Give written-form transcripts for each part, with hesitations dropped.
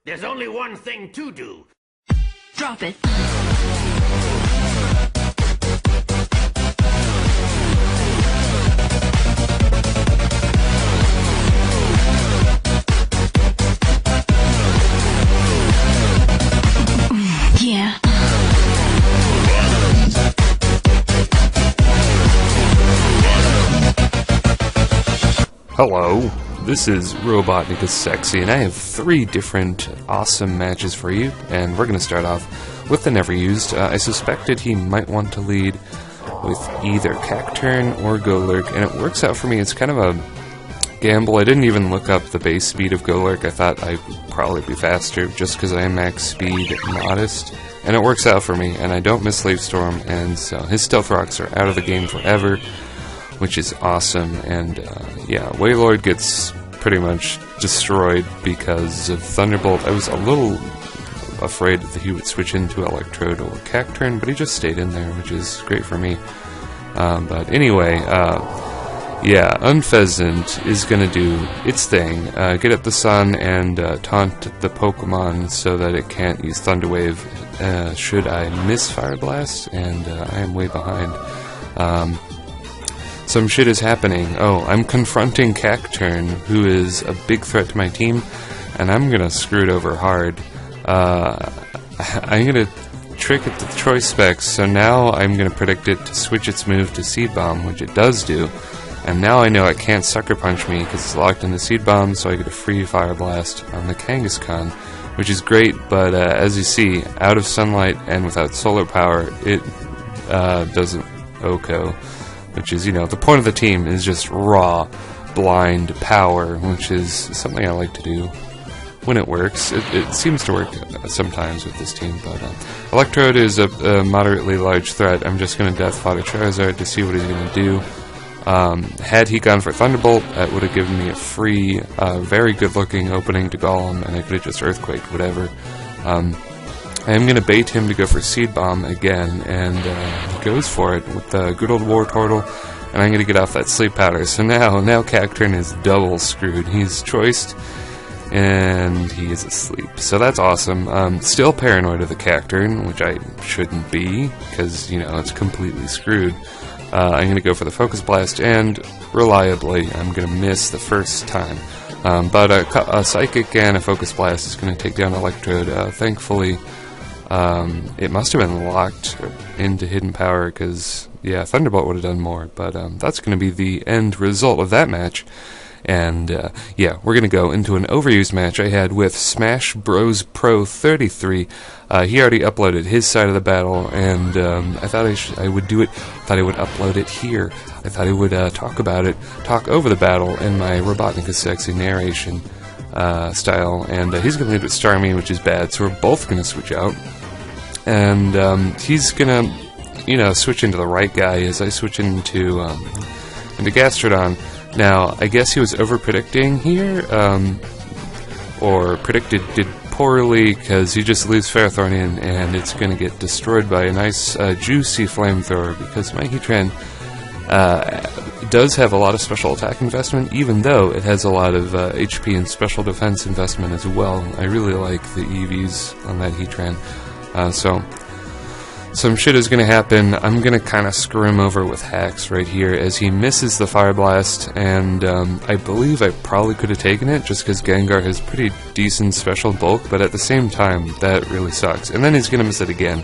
There's only one thing to do. Drop it. Yeah. Hello, this is RobotnikIsSexy, and I have 3 different awesome matches for you, and we're going to start off with the never used. I suspected he might want to lead with either Cacturn or Golurk, and it works out for me. It's kind of a gamble. I didn't even look up the base speed of Golurk. I thought I'd probably be faster just because I am max speed modest, and it works out for me, and I don't miss Slave Storm, and so his Stealth Rocks are out of the game forever, which is awesome. And yeah, Wailord gets pretty much destroyed because of Thunderbolt. I was a little afraid that he would switch into Electrode or Cacturn, but he just stayed in there, which is great for me. But anyway, yeah, Unpheasant is going to do its thing, get up the sun and taunt the Pokemon so that it can't use Thunder Wave should I miss Fire Blast, and I am way behind. Some shit is happening. Oh, I'm confronting Cacturn, who is a big threat to my team, and I'm gonna screw it over hard. I'm gonna trick it to choice specs, so now I'm gonna predict it to switch its move to Seed Bomb, which it does do. And now I know it can't Sucker Punch me because it's locked into Seed Bomb, so I get a free Fire Blast on the Kangaskhan, which is great, but as you see, out of sunlight and without solar power, it doesn't OHKO. Which is, you know, the point of the team is just raw, blind power, which is something I like to do when it works. It seems to work sometimes with this team, but Electrode is a moderately large threat. I'm just going to Death Fodder Charizard to see what he's going to do. Had he gone for Thunderbolt, that would have given me a free, very good-looking opening to Golem, and I could have just Earthquaked, whatever. I am going to bait him to go for Seed Bomb again, and he goes for it with the good old War Turtle, and I'm going to get off that Sleep Powder. So now Cacturn is double screwed. He's choiced, and he is asleep. So that's awesome. Still paranoid of the Cacturn, which I shouldn't be, because, you know, it's completely screwed. I'm going to go for the Focus Blast, and reliably, I'm going to miss the first time. But a Psychic and a Focus Blast is going to take down Electrode. Thankfully, it must have been locked into Hidden Power, because, yeah, Thunderbolt would have done more, but that's going to be the end result of that match. And, yeah, we're going to go into an overused match I had with Smash Bros. Pro 33. He already uploaded his side of the battle, and I thought I would do it. I thought I would upload it here. I thought I would talk about it, talk over the battle in my RobotnikIsSexy narration style, and he's going to lead with Starmie, which is bad, so we're both going to switch out. And he's going to, you know, switch into the right guy as I switch into Gastrodon. Now, I guess he was over-predicting here, or did poorly, because he just leaves Ferrothorn in, and it's going to get destroyed by a nice, juicy Flamethrower, because my Heatran does have a lot of special attack investment, even though it has a lot of HP and special defense investment as well. I really like the EVs on that Heatran. So some shit is going to happen. I'm going to kind of screw him over with hacks right here as he misses the Fire Blast, and I believe I probably could have taken it just because Gengar has pretty decent special bulk, but at the same time, that really sucks. And then he's going to miss it again,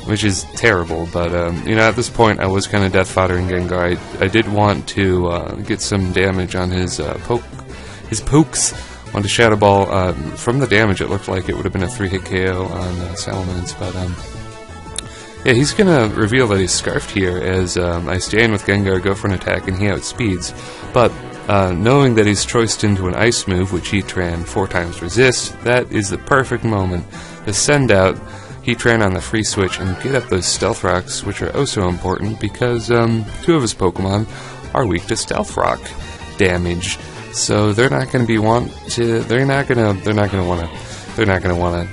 which is terrible, but you know, at this point I was kind of death foddering Gengar. I did want to get some damage on his pokes. On the Shadow Ball. From the damage, it looked like it would have been a 3-hit KO on Salamence, but yeah, he's gonna reveal that he's Scarfed here as I stand with Gengar, go for an attack, and he outspeeds. But knowing that he's choiced into an Ice move, which Heatran 4 times resist, that is the perfect moment to send out Heatran on the free switch and get up those Stealth Rocks, which are oh so important because 2 of his Pokemon are weak to Stealth Rock damage. So they're not going to be they're not going to want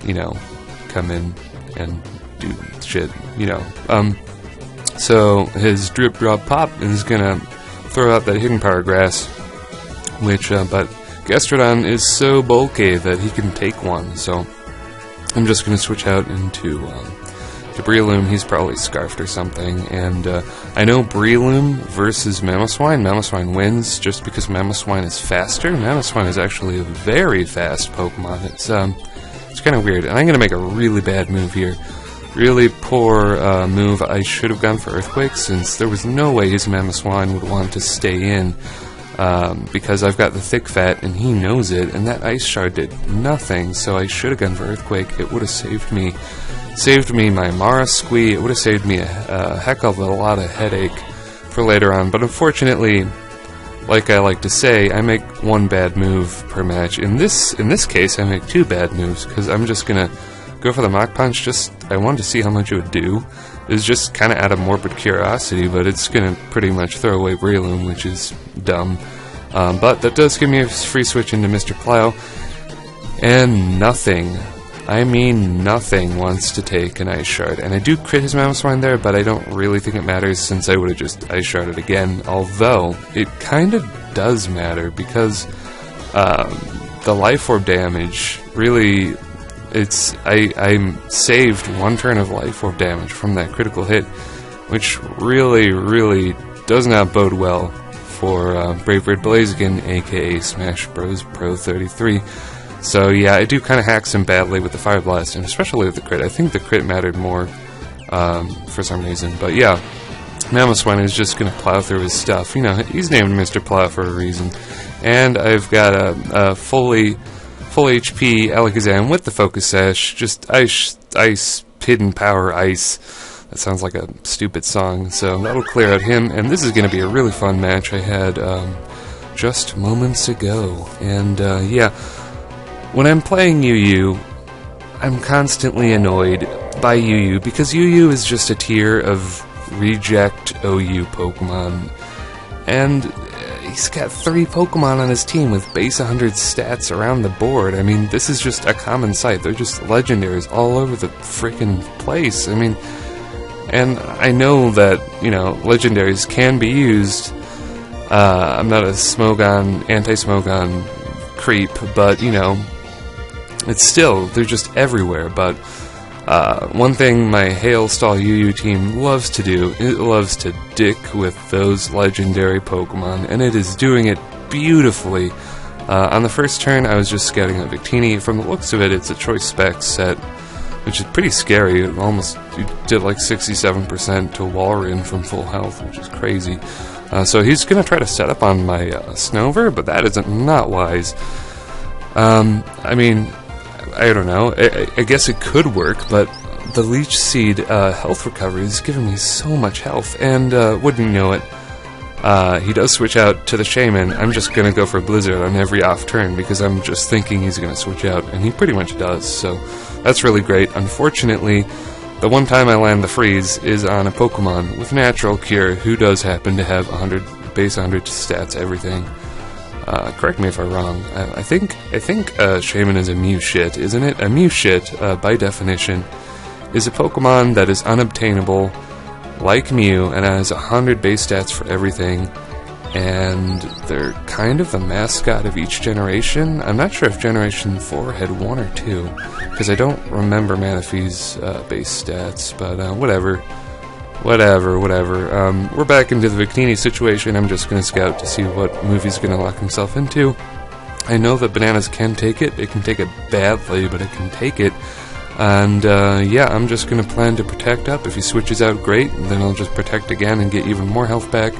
to, you know, come in and do shit, you know. So his Drip Drop Pop is going to throw out that Hidden Power Grass, which, but Gastrodon is so bulky that he can take one, so I'm just going to switch out into Breloom. He's probably scarfed or something, and I know Breloom versus Mamoswine. Mamoswine wins just because Mamoswine is faster. Mamoswine is actually a very fast Pokemon. It's kind of weird, and I'm going to make a really bad move here. Really poor move. I should have gone for Earthquake, since there was no way his Mamoswine would want to stay in, because I've got the Thick Fat, and he knows it, and that Ice Shard did nothing, so I should have gone for Earthquake. It would have saved me my Mara Squee. It would have saved me a heck of a lot of headache for later on, but unfortunately, like I like to say, I make one bad move per match. In this case, I make two bad moves, because I'm just gonna go for the Mach Punch. I wanted to see how much it would do. It was just kind of out of morbid curiosity, but it's gonna pretty much throw away Breloom, which is dumb. But that does give me a free switch into Mr. Plow, and nothing, I mean nothing, wants to take an Ice Shard. And I do crit his Mamoswine there, but I don't really think it matters, since I would have just Ice Sharded again, although it kind of does matter, because the Life Orb damage really... I saved one turn of Life Orb damage from that critical hit, which really does not bode well for Brave Bird Blaziken, aka Smash Bros. Pro 33. So yeah, I do kind of hack him badly with the Fire Blast, and especially with the crit. I think the crit mattered more for some reason, but yeah, Mamoswine is just going to plow through his stuff. You know, he's named Mr. Plow for a reason. And I've got a full HP Alakazam with the Focus Sash, just ice, hidden power ice. That sounds like a stupid song, so that'll clear out him, and this is going to be a really fun match I had just moments ago. And yeah, when I'm playing UU, I'm constantly annoyed by UU, because UU is just a tier of reject OU Pokemon, and he's got 3 Pokemon on his team with base 100 stats around the board. I mean, this is just a common sight. They're just legendaries all over the freaking place. I mean, and I know that, you know, legendaries can be used. I'm not a Smogon, anti-Smogon creep, but, you know, it's still, they're just everywhere. But one thing my Hailstall UU team loves to do, it loves to dick with those legendary Pokemon, and it is doing it beautifully. On the first turn, I was just scouting out Victini. From the looks of it, it's a Choice Specs set, which is pretty scary. It almost did like 67% to Walrein from full health, which is crazy. So he's going to try to set up on my Snover, but that is not wise. I mean, I don't know. I guess it could work, but the Leech Seed health recovery is giving me so much health, and wouldn't you know it, he does switch out to the Shaman. I'm just going to go for Blizzard on every off turn, because I'm just thinking he's going to switch out, and he pretty much does, so that's really great. Unfortunately, the one time I land the Freeze is on a Pokemon with Natural Cure, who does happen to have 100 base 100 stats, everything. Correct me if I'm wrong. I think Shaman is a Mew shit, isn't it? A Mew shit, by definition, is a Pokemon that is unobtainable, like Mew, and has 100 base stats for everything, and they're kind of the mascot of each generation. I'm not sure if Generation 4 had 1 or 2, because I don't remember Manaphy's base stats, but whatever. We're back into the Victini situation. I'm just going to scout to see what move he's going to lock himself into. I know that Bananas can take it. It can take it badly, but it can take it. And yeah, I'm just going to plan to protect up. If he switches out, great. Then I'll just protect again and get even more health back.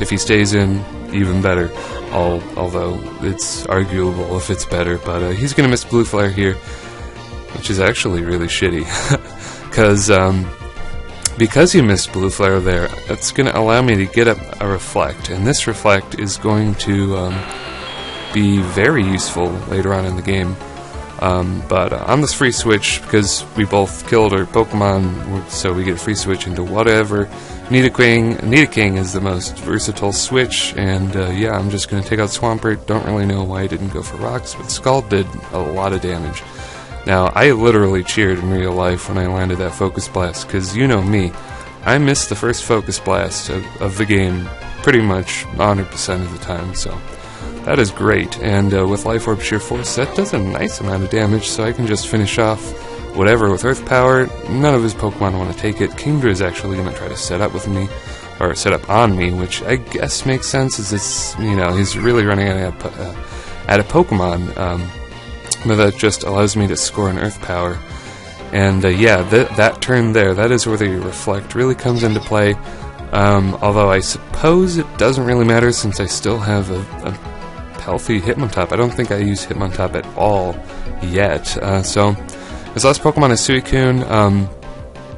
If he stays in, even better. Although it's arguable if it's better. But he's going to miss Blue Flare here, which is actually really shitty. Because he missed Blue Flare there, it's going to allow me to get up a Reflect, and this Reflect is going to be very useful later on in the game. But on this free switch, because we both killed our Pokemon, so we get a free switch into whatever. Nidoking is the most versatile switch, and yeah, I'm just going to take out Swampert. Don't really know why I didn't go for Rocks, but Scald did a lot of damage. Now, I literally cheered in real life when I landed that Focus Blast, because you know me, I missed the first Focus Blast of the game pretty much 100% of the time, so that is great. And with Life Orb Sheer Force, that does a nice amount of damage, so I can just finish off whatever with Earth Power. None of his Pokemon want to take it. Kingdra is actually going to try to set up with me, or set up on me, which I guess makes sense, as it's, you know, he's really running out of Pokemon, but that just allows me to score an Earth Power. And yeah, that turn there, that is where the Reflect really comes into play, although I suppose it doesn't really matter since I still have a healthy Hitmontop. I don't think I use Hitmontop at all yet. So his last Pokemon is Suicune.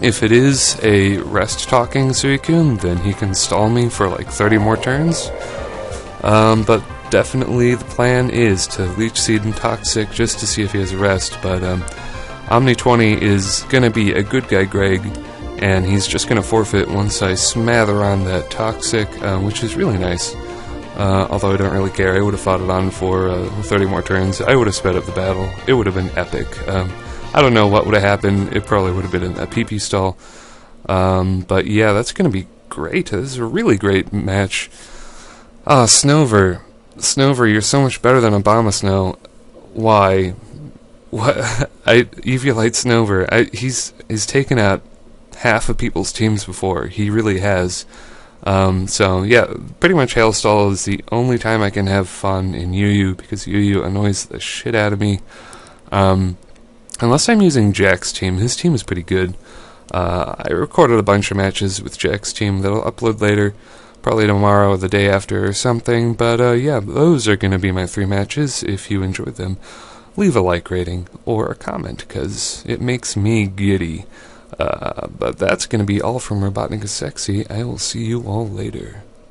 If it is a rest-talking Suicune, then he can stall me for like 30 more turns. But definitely the plan is to Leech Seed and Toxic just to see if he has a rest. But Omni 20 is going to be a good guy, Greg, and he's just going to forfeit once I smather on that Toxic, which is really nice. Although I don't really care, I would have fought it on for 30 more turns. I would have sped up the battle. It would have been epic. I don't know what would have happened. It probably would have been a PP stall. But yeah, that's going to be great. This is a really great match. Snover. Snover, you're so much better than Abomasnow. Why? What? Eviolite Snover. He's taken out half of people's teams before. He really has. So yeah, pretty much Hailstall is the only time I can have fun in UU, because UU annoys the shit out of me. Unless I'm using Jack's team. His team is pretty good. I recorded a bunch of matches with Jack's team that I'll upload later, probably tomorrow or the day after or something, but yeah, those are going to be my 3 matches. If you enjoyed them, leave a like rating or a comment, because it makes me giddy. But that's going to be all from RobotnikIsSexy. I will see you all later.